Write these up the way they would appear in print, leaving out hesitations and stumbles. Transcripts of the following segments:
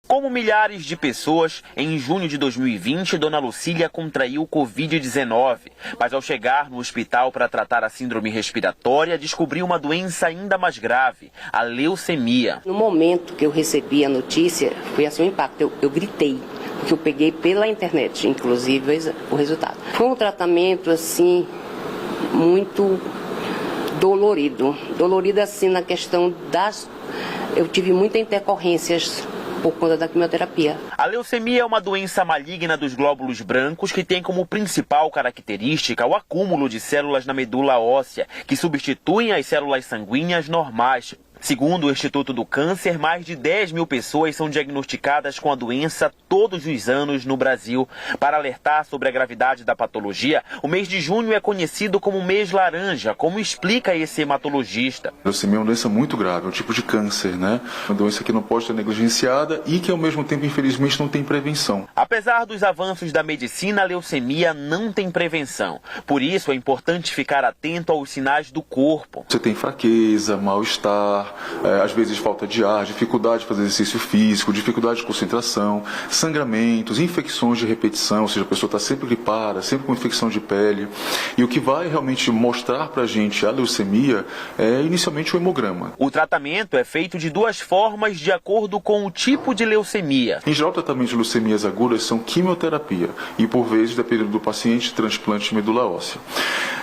Como milhares de pessoas, em junho de 2020, Dona Lucília contraiu o Covid-19, mas ao chegar no hospital para tratar a síndrome respiratória, descobriu uma doença ainda mais grave, a leucemia. No momento que eu recebi a notícia, foi assim um impacto, eu gritei, porque eu peguei pela internet, inclusive, o resultado. Foi um tratamento, assim, muito dolorido assim na questão das... Eu tive muitas intercorrências por conta da quimioterapia. A leucemia é uma doença maligna dos glóbulos brancos que tem como principal característica o acúmulo de células na medula óssea, que substituem as células sanguíneas normais. Segundo o Instituto do Câncer, mais de 10 mil pessoas são diagnosticadas com a doença todos os anos no Brasil. Para alertar sobre a gravidade da patologia, o mês de junho é conhecido como mês laranja, como explica esse hematologista. A leucemia é uma doença muito grave, é um tipo de câncer, né? Uma doença que não pode ser negligenciada e que, ao mesmo tempo, infelizmente, não tem prevenção. Apesar dos avanços da medicina, a leucemia não tem prevenção. Por isso, é importante ficar atento aos sinais do corpo. Você tem fraqueza, mal-estar, às vezes falta de ar, dificuldade de fazer exercício físico, dificuldade de concentração, sangramentos, infecções de repetição, ou seja, a pessoa está sempre gripada, sempre com infecção de pele. E o que vai realmente mostrar para a gente a leucemia é inicialmente o hemograma. O tratamento é feito de duas formas de acordo com o tipo de leucemia. Em geral, o tratamento de leucemias agudas são quimioterapia e, por vezes, dependendo do paciente, transplante de medula óssea.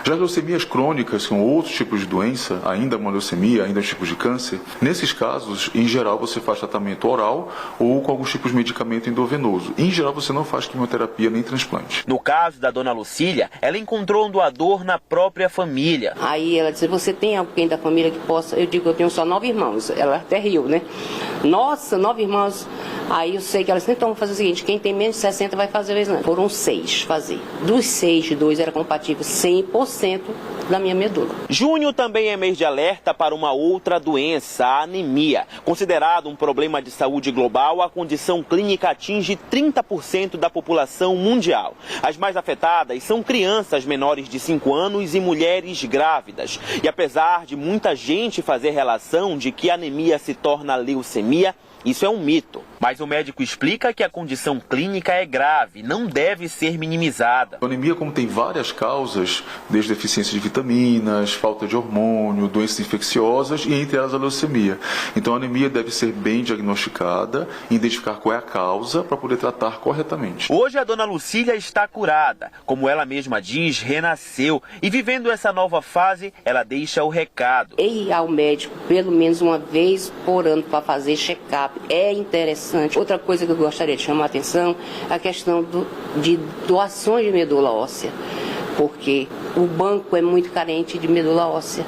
Já as leucemias crônicas, são outros tipos de doença, ainda uma leucemia, ainda um tipo de câncer. Nesses casos, em geral, você faz tratamento oral ou com alguns tipos de medicamento endovenoso. Em geral, você não faz quimioterapia nem transplante. No caso da Dona Lucília, ela encontrou um doador na própria família. Aí ela disse, você tem alguém da família que possa... Eu digo, eu tenho só 9 irmãos. Ela até riu, né? Nossa, 9 irmãos. Aí eu sei que ela disse, então vamos fazer o seguinte, quem tem menos de 60 vai fazer o exame. Foram 6 fazer. Dos 6, 2 era compatível 100% da minha medula. Junho também é mês de alerta para uma outra doença, a anemia. Considerado um problema de saúde global, a condição clínica atinge 30% da população mundial. As mais afetadas são crianças menores de 5 anos e mulheres grávidas. E apesar de muita gente fazer relação de que a anemia se torna leucemia, isso é um mito. Mas o médico explica que a condição clínica é grave, não deve ser minimizada. A anemia, como tem várias causas, desde deficiência de vitaminas, falta de hormônio, doenças infecciosas e entre elas a leucemia. Então a anemia deve ser bem diagnosticada, identificar qual é a causa para poder tratar corretamente. Hoje a Dona Lucília está curada, como ela mesma diz, renasceu. E vivendo essa nova fase, ela deixa o recado. Ir ao médico pelo menos uma vez por ano para fazer check-up é interessante. Outra coisa que eu gostaria de chamar a atenção é a questão de doações de medula óssea, porque o banco é muito carente de medula óssea.